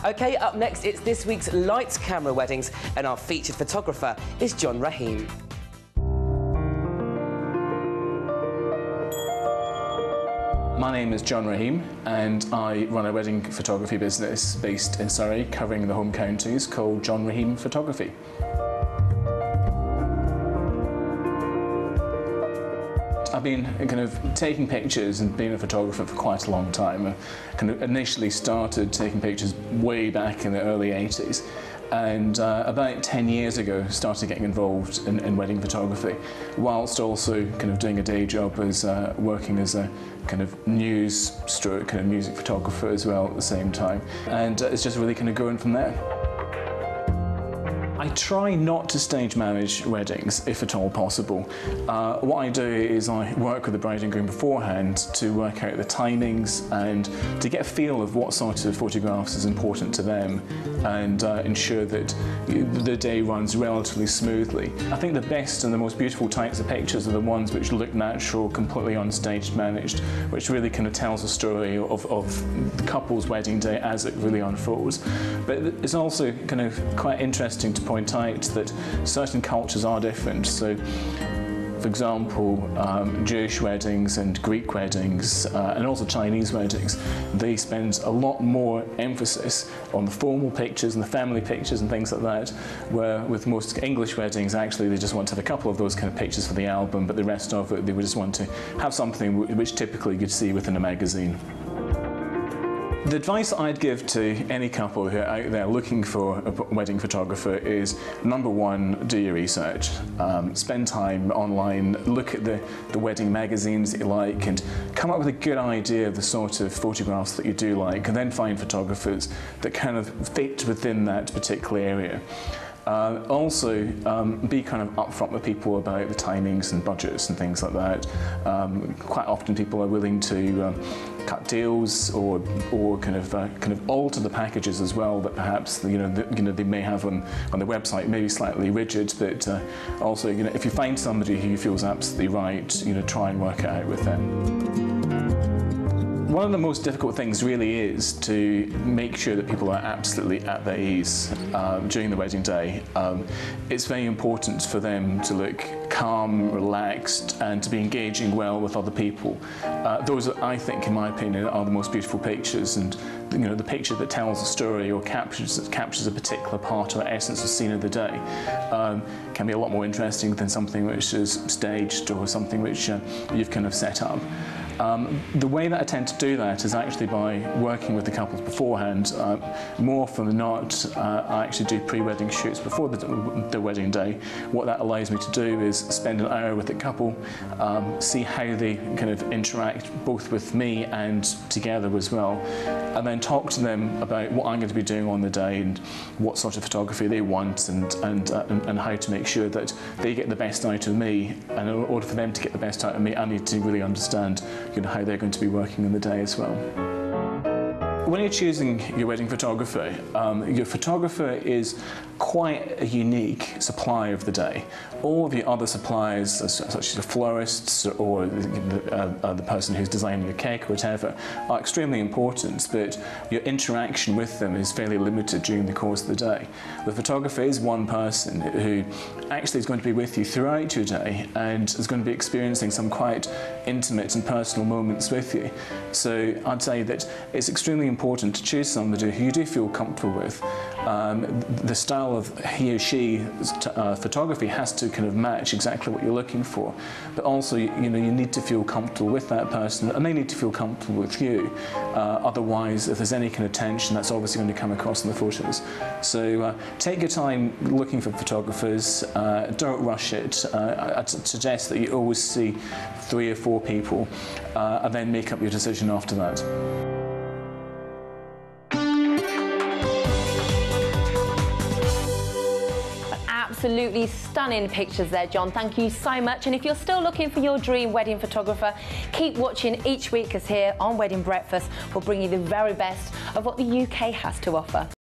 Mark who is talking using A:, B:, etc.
A: OK, up next, it's this week's Lights, Camera Weddings, and our featured photographer is John Rahim.
B: My name is John Rahim and I run a wedding photography business based in Surrey, covering the home counties, called John Rahim Photography. I've been kind of taking pictures and being a photographer for quite a long time. I kind of initially started taking pictures way back in the early 80s, and about 10 years ago started getting involved in wedding photography, whilst also kind of doing a day job as working as a kind of news stroke kind of music photographer as well at the same time, and it's just really kind of going from there. I try not to stage manage weddings, if at all possible. What I do is I work with the bride and groom beforehand to work out the timings and to get a feel of what sort of photographs is important to them, and ensure that the day runs relatively smoothly. I think the best and the most beautiful types of pictures are the ones which look natural, completely unstaged managed, which really kind of tells a story of the couple's wedding day as it really unfolds. But it's also kind of quite interesting to point out that certain cultures are different. So, for example, Jewish weddings and Greek weddings and also Chinese weddings, they spend a lot more emphasis on the formal pictures and the family pictures and things like that, where with most English weddings actually they just want to have a couple of those kind of pictures for the album, but the rest of it they would just want to have something which typically you'd see within a magazine. The advice I'd give to any couple who are out there looking for a wedding photographer is, number one, do your research. Spend time online, look at the wedding magazines that you like, and come up with a good idea of the sort of photographs that you do like, and then find photographers that kind of fit within that particular area. Also, be kind of upfront with people about the timings and budgets and things like that. Quite often people are willing to cut deals or kind of alter the packages as well, that perhaps they may have on the website, maybe slightly rigid, but also if you find somebody who you feel is absolutely right, try and work it out with them. One of the most difficult things really is to make sure that people are absolutely at their ease during the wedding day. It's very important for them to look calm, relaxed, and to be engaging well with other people. Those, I think, in my opinion, are the most beautiful pictures, and the picture that tells a story or captures a particular part or essence of scene of the day can be a lot more interesting than something which is staged or something which you've kind of set up. The way that I tend to do that is actually by working with the couples beforehand. More often than not, I actually do pre-wedding shoots before the wedding day. What that allows me to do is spend an hour with the couple, see how they kind of interact both with me and together as well, and then talk to them about what I'm going to be doing on the day and what sort of photography they want, and how to make sure that they get the best out of me. And in order for them to get the best out of me, I need to really understand how they're going to be working in the day as well. When you're choosing your wedding photographer, your photographer is quite a unique supplier of the day. All of your other suppliers, such as the florists or the person who's designing your cake or whatever, are extremely important, but your interaction with them is fairly limited during the course of the day. The photographer is one person who actually is going to be with you throughout your day and is going to be experiencing some quite intimate and personal moments with you. So I'd say that it's extremely important to choose somebody who you do feel comfortable with. The style of he or she's photography has to kind of match exactly what you're looking for, but also you need to feel comfortable with that person and they need to feel comfortable with you. Otherwise, if there's any kind of tension, that's obviously going to come across in the photos. So take your time looking for photographers, don't rush it. I'd suggest that you always see 3 or 4 people and then make up your decision after that.
C: Absolutely stunning pictures there, John. Thank you so much. And if you're still looking for your dream wedding photographer, keep watching each week, as here on Wedding Breakfast we'll bring you the very best of what the UK has to offer.